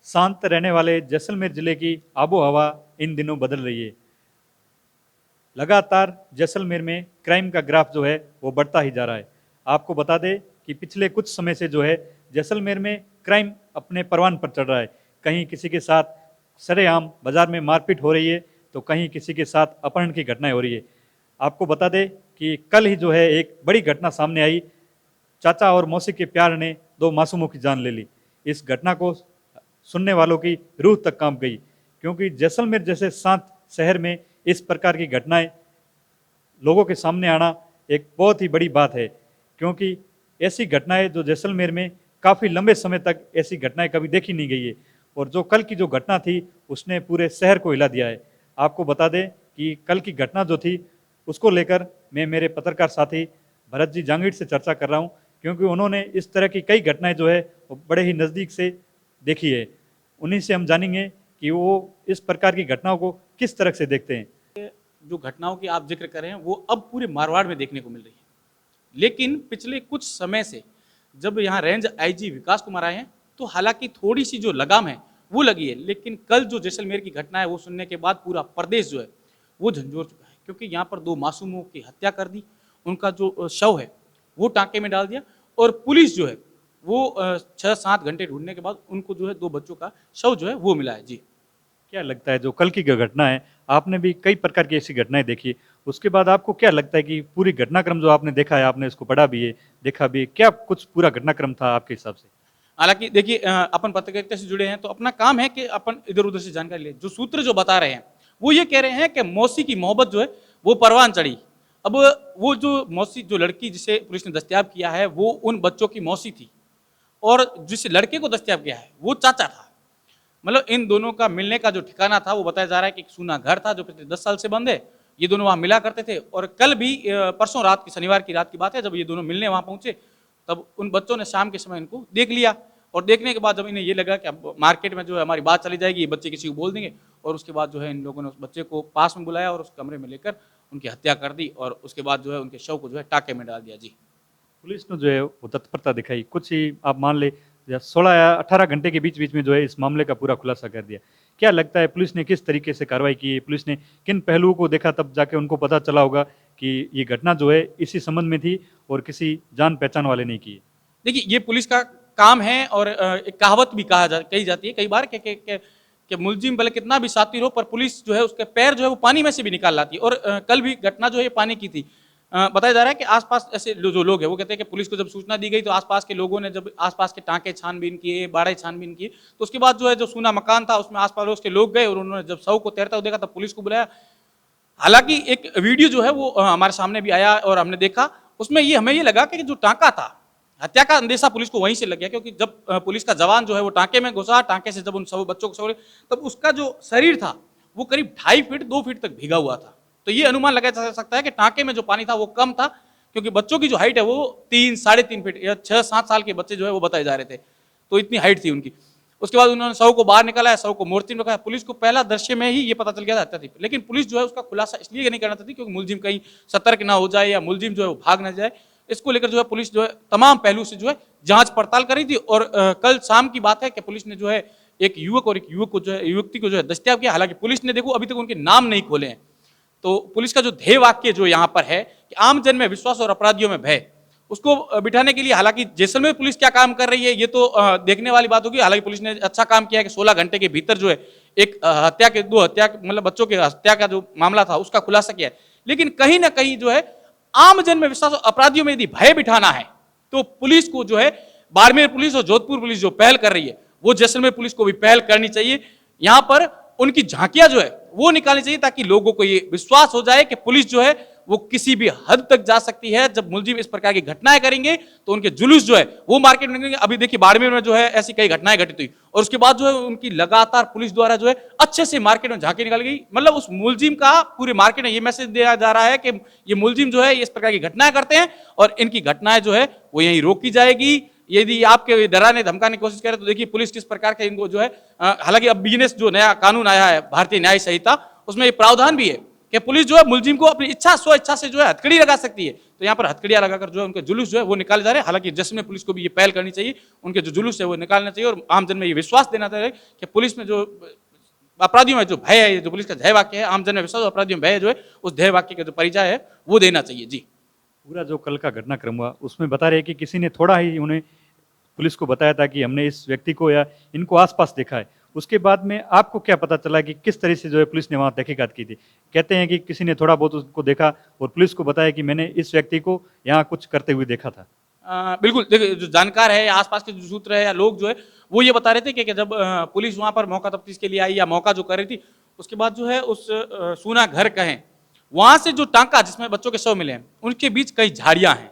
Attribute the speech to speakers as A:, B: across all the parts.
A: शांत रहने वाले जैसलमेर जिले की आबो हवा इन दिनों बदल रही है। लगातार जैसलमेर में क्राइम का ग्राफ जो है वो बढ़ता ही जा रहा है। आपको बता दें कि पिछले कुछ समय से जो है जैसलमेर में क्राइम अपने परवान पर चढ़ रहा है। कहीं किसी के साथ सरेआम बाजार में मारपीट हो रही है, तो कहीं किसी के साथ अपहरण की घटनाएं हो रही है। आपको बता दें कि कल ही जो है एक बड़ी घटना सामने आई। चाचा और मौसी के प्यार ने दो मासूमों की जान ले ली। इस घटना को सुनने वालों की रूह तक कांप गई, क्योंकि जैसलमेर जैसे शांत शहर में इस प्रकार की घटनाएं लोगों के सामने आना एक बहुत ही बड़ी बात है। क्योंकि ऐसी घटनाएं जो जैसलमेर में काफ़ी लंबे समय तक ऐसी घटनाएं कभी देखी नहीं गई है, और जो कल की जो घटना थी उसने पूरे शहर को हिला दिया है। आपको बता दें कि कल की घटना जो थी उसको लेकर मैं मेरे पत्रकार साथी भरत जी जांगीड़ से चर्चा कर रहा हूँ, क्योंकि उन्होंने इस तरह की कई घटनाएं जो है वो बड़े ही नज़दीक से देखी है। उन्हीं से हम जानेंगे कि वो इस प्रकार की घटनाओं को किस तरह से देखते हैं।
B: जो घटनाओं की आप जिक्र कर रहे हैं वो अब पूरे मारवाड़ में देखने को मिल रही है। लेकिन पिछले कुछ समय से जब यहाँ रेंज आईजी विकास कुमार आए हैं, तो हालांकि थोड़ी सी जो लगाम है वो लगी है, लेकिन कल जो जैसलमेर की घटना है वो सुनने के बाद पूरा प्रदेश जो है वो झंझोर चुका है। क्योंकि यहाँ पर दो मासूमों की हत्या कर दी, उनका जो शव है वो टांके में डाल दिया, और पुलिस जो है वो 6-7 घंटे ढूंढने के बाद उनको जो है दो बच्चों का शव जो है वो मिला है। जी,
A: क्या लगता है जो कल की घटना है, आपने भी कई प्रकार की ऐसी घटनाएं देखी, उसके बाद आपको क्या लगता है कि पूरी घटनाक्रम जो आपने देखा है, आपने इसको पढ़ा भी है, देखा भी है, क्या कुछ पूरा घटनाक्रम था आपके हिसाब से?
B: हालांकि देखिए अपन पत्रकारिता से जुड़े हैं तो अपना काम है कि अपन इधर उधर से जानकारी ले। जो सूत्र जो बता रहे हैं वो ये कह रहे हैं कि मौसी की मोहब्बत जो है वो परवान चढ़ी। अब वो जो मौसी, जो लड़की जिसे पुलिस ने दस्तयाब किया है वो उन बच्चों की मौसी थी, और जिस लड़के को दस्तयाब किया है वो चाचा था। मतलब इन दोनों का मिलने का जो ठिकाना था वो बताया जा रहा है कि एक सूना घर था जो पिछले 10 साल से बंद है। ये दोनों वहां मिला करते थे, और कल भी परसों रात की, शनिवार की रात की बात है, जब ये दोनों मिलने वहां पहुंचे तब उन बच्चों ने शाम के समय इनको देख लिया, और देखने के बाद जब इन्हें ये लगा कि अब मार्केट में जो है हमारी बात चली जाएगी, ये बच्चे किसी को बोल देंगे, और उसके बाद जो है इन लोगों ने उस बच्चे को पास में बुलाया और उस कमरे में लेकर उनकी हत्या कर दी, और उसके बाद जो है उनके शव को जो है टाके में डाल दिया। जी,
A: पुलिस ने जो है वो तत्परता दिखाई, कुछ ही आप मान ले 16 या 18 घंटे के बीच बीच में जो है इस मामले का पूरा खुलासा कर दिया। क्या लगता है पुलिस ने किस तरीके से कार्रवाई की है, पुलिस ने किन पहलुओं को देखा, तब जाके उनको पता चला होगा कि ये घटना जो है इसी संबंध में थी और किसी जान पहचान वाले ने की है?
B: देखिए ये पुलिस का काम है, और एक कहावत भी कही जाती है कई बार कि मुलजिम भले कितना भी शातिर हो पर पुलिस जो है उसके पैर जो है वो पानी में से भी निकाल लाती है। और कल भी घटना जो है पानी की थी। बताया जा रहा है कि आसपास ऐसे जो लोग हैं वो कहते हैं कि पुलिस को जब सूचना दी गई तो आसपास के लोगों ने जब आसपास के टांके छानबीन किए, बाड़े छानबीन किए, तो उसके बाद जो है जो सूना मकान था उसमें आसपास के लोग गए, और उन्होंने जब शव को तैरता हुआ देखा तब पुलिस को बुलाया। हालांकि एक वीडियो जो है वो हमारे सामने भी आया और हमने देखा, उसमें ये हमें ये लगा कि जो टांका था, हत्या का अंदेशा पुलिस को वहीं से लग गया, क्योंकि जब पुलिस का जवान जो है वो टांके में घुसा, टांके से जब उन सब बच्चों को छोड़े, तब उसका जो शरीर था वो करीब 2.5 फीट 2 फीट तक भीगा हुआ था। तो ये अनुमान लगाया जा सकता है कि टांके में जो पानी था वो कम था, क्योंकि बच्चों की जो हाइट है वो 3-3.5 फीट या 6-7 साल के बच्चे जो है वो बताए जा रहे थे, तो इतनी हाइट थी उनकी। उसके बाद उन्होंने शव को बाहर निकाला है, शव को मोर्चे में रखा है। पुलिस को पहला दृश्य में ही ये पता चल गया था हत्या थी, लेकिन पुलिस जो है उसका खुलासा इसलिए नहीं करना चाहती क्योंकि मुलजिम कहीं सतर्क ना हो जाए या मुलजिम जो है वो भाग ना जाए। इसको लेकर जो है पुलिस जो है तमाम पहलू से जो है जांच पड़ताल कर रही थी। और कल शाम की बात है कि पुलिस ने जो है एक युवक और एक युवक को जो है युवती को जो है दस्तयाब किया। हालांकि पुलिस ने देखो अभी तक उनके नाम नहीं खोले हैं। तो पुलिस का जो ध्येय वाक्य जो यहाँ पर है कि आम जन में विश्वास और अपराधियों में भय, उसको बिठाने के लिए हालांकि जैसलमेर पुलिस क्या काम कर रही है ये तो देखने वाली बात होगी। हालांकि पुलिस ने अच्छा काम किया है कि 16 घंटे के भीतर जो है एक हत्या के दो हत्या मतलब बच्चों के हत्या का जो मामला था उसका खुलासा किया है। लेकिन कहीं ना कहीं जो है आम जन में विश्वास और अपराधियों में यदि भय बिठाना है तो पुलिस को जो है बाड़मेर पुलिस और जोधपुर पुलिस जो पहल कर रही है वो जैसलमेर पुलिस को भी पहल करनी चाहिए। यहाँ पर उनकी झांकियां जो है वो निकालनी चाहिए ताकि लोगों को ये विश्वास हो जाए कि पुलिस जो है वो किसी भी हद तक जा सकती है। जब मुलजिम इस प्रकार की घटनाएं करेंगे तो उनके जुलूस जो है वो मार्केट में निकलेंगे। अभी देखिए बाड़मेर में जो है ऐसी कई घटनाएं घटित हुई और उसके बाद जो है उनकी लगातार पुलिस द्वारा जो है अच्छे से मार्केट में झांकी निकाल गई। मतलब उस मुलजिम का पूरे मार्केट में ये मैसेज दिया जा रहा है कि ये मुलजिम जो है इस प्रकार की घटनाएं करते हैं और इनकी घटनाएं जो है वो यहीं रोकी जाएगी। यदि आपके डराने धमकाने की कोशिश करें तो देखिए पुलिस किस प्रकार के इनको जो है हालांकि अब बिजनेस जो नया कानून आया है भारतीय न्याय संहिता उसमें ये प्रावधान भी है कि पुलिस जो है मुलजिम को अपनी इच्छा स्व इच्छा से जो है हथकड़ी लगा सकती है, तो यहाँ पर हथकड़ियां लगाकर जो है उनके जुलूस जो है वो निकाले जा रहे हैं। हालांकि जश्न में पुलिस को भी ये पहल करनी चाहिए, उनके जो जुलूस है वो निकालना चाहिए और आम जन में ये विश्वास देना चाहिए कि पुलिस में जो अपराधियों में जो भय है, जो पुलिस का जय वाक्य है, आम जन में विश्वास, अपराधियों में भय जो है उस ध्यय वाक्य का जो परिचय है वो देना चाहिए। जी
A: पूरा जो कल का घटनाक्रम हुआ उसमें बता रहे हैं कि किसी ने थोड़ा ही उन्हें पुलिस को बताया था कि हमने इस व्यक्ति को या इनको आसपास देखा है। उसके बाद में आपको क्या पता चला कि किस तरह से जो है पुलिस ने वहां तहकीकात की थी? कहते हैं कि किसी ने थोड़ा बहुत उसको देखा और पुलिस को बताया कि मैंने इस व्यक्ति को यहाँ कुछ करते हुए देखा था।
B: बिल्कुल, देखिए जो जानकार है या आसपास के जो सूत्र है या लोग जो है वो ये बता रहे थे कि जब पुलिस वहां पर मौका तफ्तीश के लिए आई या मौका जो कर रही थी, उसके बाद जो है उस सूना घर कहें वहां से जो टांका जिसमें बच्चों के शव मिले हैं उनके बीच कई झाड़ियां हैं,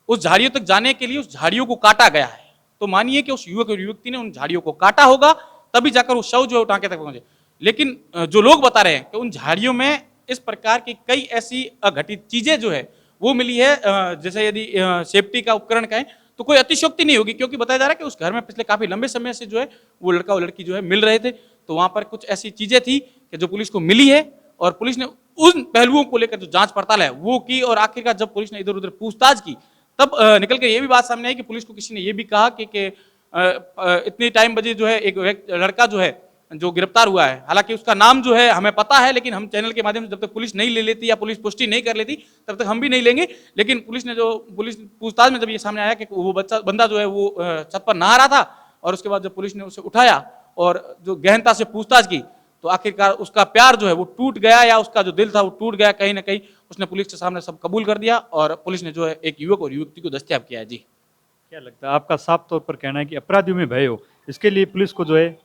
B: उस झाड़ियों तक जाने के लिए उस झाड़ियों को काटा गया है। तो मानिए कि उस युवक और युवती ने उन झाड़ियों को काटा होगा तभी जाकर वो शव जो है टांके तक पहुंचे। लेकिन जो लोग बता रहे हैं कि उन झाड़ियों में इस प्रकार की कई ऐसी अघटित चीजें जो है वो मिली है, जैसे यदि सेफ्टी का उपकरण कहें तो कोई अतिशयोक्ति नहीं होगी, क्योंकि बताया जा रहा है कि उस घर में पिछले काफी लंबे समय से जो है वो लड़का और लड़की जो है मिल रहे थे। तो वहां पर कुछ ऐसी चीजें थी कि जो पुलिस को मिली है और पुलिस ने उन पहलुओं को लेकर जो जांच पड़ताल है वो की, और आखिरकार जब पुलिस ने इधर उधर पूछताछ की तब निकल के ये भी बात सामने आई कि पुलिस को किसी ने ये भी कहा कि इतनी टाइम बजे जो है एक लड़का जो है जो गिरफ्तार हुआ है, हालांकि उसका नाम जो है हमें पता है, लेकिन हम चैनल के माध्यम से जब तक पुलिस नहीं ले लेती या पुलिस पुष्टि नहीं कर लेती तब तक हम भी नहीं लेंगे। लेकिन पुलिस पूछताछ में जब ये सामने आया कि वो बंदा जो है वो छत पर नहा रहा था और उसके बाद जब पुलिस ने उसे उठाया और जो गहनता से पूछताछ की तो आखिरकार उसका प्यार जो है वो टूट गया या उसका जो दिल था वो टूट गया। कहीं ना कहीं उसने पुलिस के सामने सब कबूल कर दिया और पुलिस ने जो है एक युवक और युवती को दस्तयाब किया है। जी
A: क्या लगता है, आपका साफ तौर पर कहना है कि अपराधियों में भय हो, इसके लिए पुलिस को जो है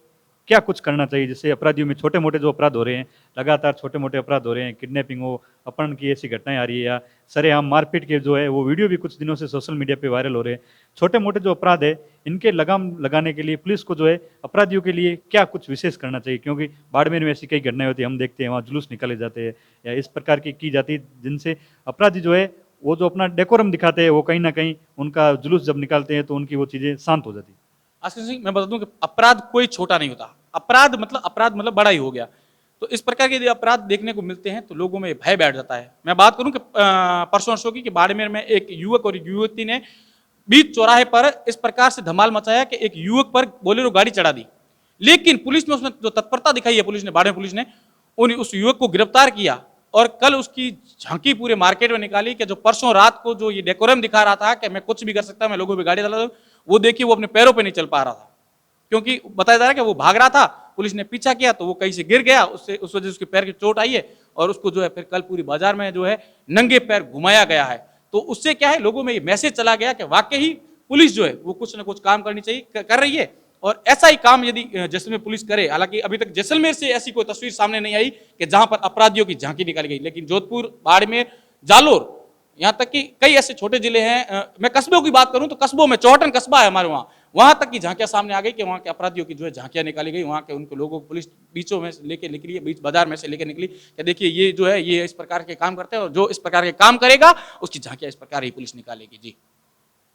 A: क्या कुछ करना चाहिए? जैसे अपराधियों में छोटे मोटे जो अपराध हो रहे हैं, लगातार छोटे मोटे अपराध हो रहे हैं, किडनैपिंग हो, अपहरण की ऐसी घटनाएं आ रही है या सरेआम मारपीट के जो है वो वीडियो भी कुछ दिनों से सोशल मीडिया पे वायरल हो रहे हैं। छोटे मोटे जो अपराध है इनके लगाम लगाने के लिए पुलिस को जो है अपराधियों के लिए क्या कुछ विशेष करना चाहिए? क्योंकि बाड़मेर में ऐसी कई घटनाएं होती है, हम देखते हैं वहाँ जुलूस निकाले जाते हैं या इस प्रकार की जाती है जिनसे अपराधी जो है वो जो अपना डेकोरम दिखाते हैं वो कहीं ना कहीं उनका जुलूस जब निकालते हैं तो उनकी वो चीजें शांत हो जाती है।
B: आशीष सिंह, मैं बता दूं कि अपराध कोई छोटा नहीं होता, अपराध मतलब बड़ा ही हो गया। तो इस प्रकार के यदि अपराध देखने को मिलते हैं तो लोगों में भय बैठ जाता है। मैं बात करूं कि परसों की कि बाड़मेर में एक युवक और युवती ने बीच चौराहे पर इस प्रकार से धमाल मचाया कि एक युवक पर बोलेरो गाड़ी चढ़ा दी, लेकिन पुलिस ने उसमें जो तत्परता दिखाई है, पुलिस ने बाड़मेर पुलिस ने उस युवक को गिरफ्तार किया और कल उसकी झांकी पूरे मार्केट में निकाली कि जो परसों रात को जो ये डेकोरम दिखा रहा था कि मैं कुछ भी कर सकता, मैं लोगों पे गाड़ी चला दूं, वो देखिए वो अपने पैरों पे नहीं चल पा रहा था क्योंकि बताया जा रहा है कि वो भाग रहा था, पुलिस ने पीछा किया तो वो कहीं से गिर गया, उससे उस वजह से उसके पैर की चोट आई है और उसको जो है फिर कल पूरी बाजार में जो है नंगे पैर घुमाया गया है। तो उससे क्या है, लोगों में ये मैसेज चला गया कि वाकई ही पुलिस जो है वो कुछ ना कुछ काम करनी चाहिए, कर रही है और ऐसा ही काम यदि जैसलमेर पुलिस करे। हालांकि अभी तक जैसलमेर से ऐसी कोई तस्वीर सामने नहीं आई कि जहां पर अपराधियों की झांकी निकाली गई, लेकिन जोधपुर, बाड़मेर, जालोर, यहाँ तक कि कई ऐसे छोटे जिले हैं, मैं कस्बों की बात करूं तो कस्बों में चौहटन कस्बा है हमारे वहां तक की झांकियां सामने आ गई कि वहां के अपराधियों की जो है झांकियां निकाली गई, वहां के उनके लोगों को पुलिस बीचों में से लेके निकली है, बीच बाजार में से लेके निकली कि देखिए ये जो है ये इस प्रकार के काम करते हैं और जो इस प्रकार के काम करेगा उसकी झांकियां इस प्रकार ही पुलिस निकालेगी। जी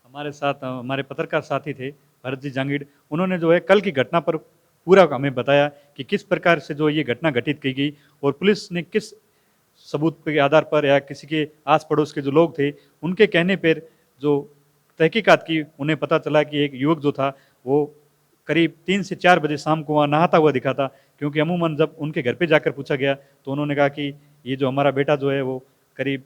A: हमारे साथ हमारे पत्रकार साथी थे भरत जी जांगीड़, उन्होंने जो है कल की घटना पर पूरा हमें बताया कि किस प्रकार से जो ये घटना घटित की गई और पुलिस ने किस सबूत के आधार पर या किसी के आस पड़ोस के जो लोग थे उनके कहने पर जो तहकीकात की, उन्हें पता चला कि एक युवक जो था वो करीब 3 से 4 बजे शाम को वहाँ नहाता हुआ दिखा था। क्योंकि अमूमन जब उनके घर पे जाकर पूछा गया तो उन्होंने कहा कि ये जो हमारा बेटा जो है वो करीब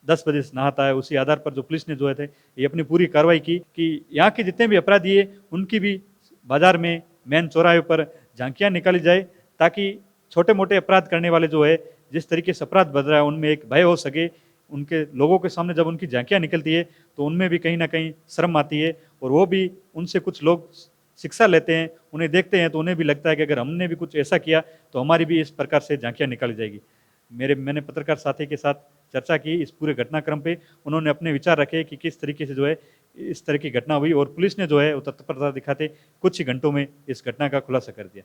A: 10 बजे से नहाता है। उसी आधार पर जो पुलिस ने जो है ये अपनी पूरी कार्रवाई की कि यहाँ के जितने भी अपराधी है उनकी भी बाजार में मेन चौराहे पर झांकियाँ निकाली जाए ताकि छोटे मोटे अपराध करने वाले जो है जिस तरीके से अपराध बढ़ रहा है उनमें एक भय हो सके। उनके लोगों के सामने जब उनकी झांकियाँ निकलती है तो उनमें भी कहीं ना कहीं शर्म आती है और वो भी उनसे कुछ लोग शिक्षा लेते हैं, उन्हें देखते हैं तो उन्हें भी लगता है कि अगर हमने भी कुछ ऐसा किया तो हमारी भी इस प्रकार से झांकियाँ निकाली जाएगी। मैंने पत्रकार साथी के साथ चर्चा की इस पूरे घटनाक्रम पे, उन्होंने अपने विचार रखे कि किस तरीके से जो है इस तरह की घटना हुई और पुलिस ने जो है वो तत्परता दिखाते कुछ ही घंटों में इस घटना का खुलासा कर दिया।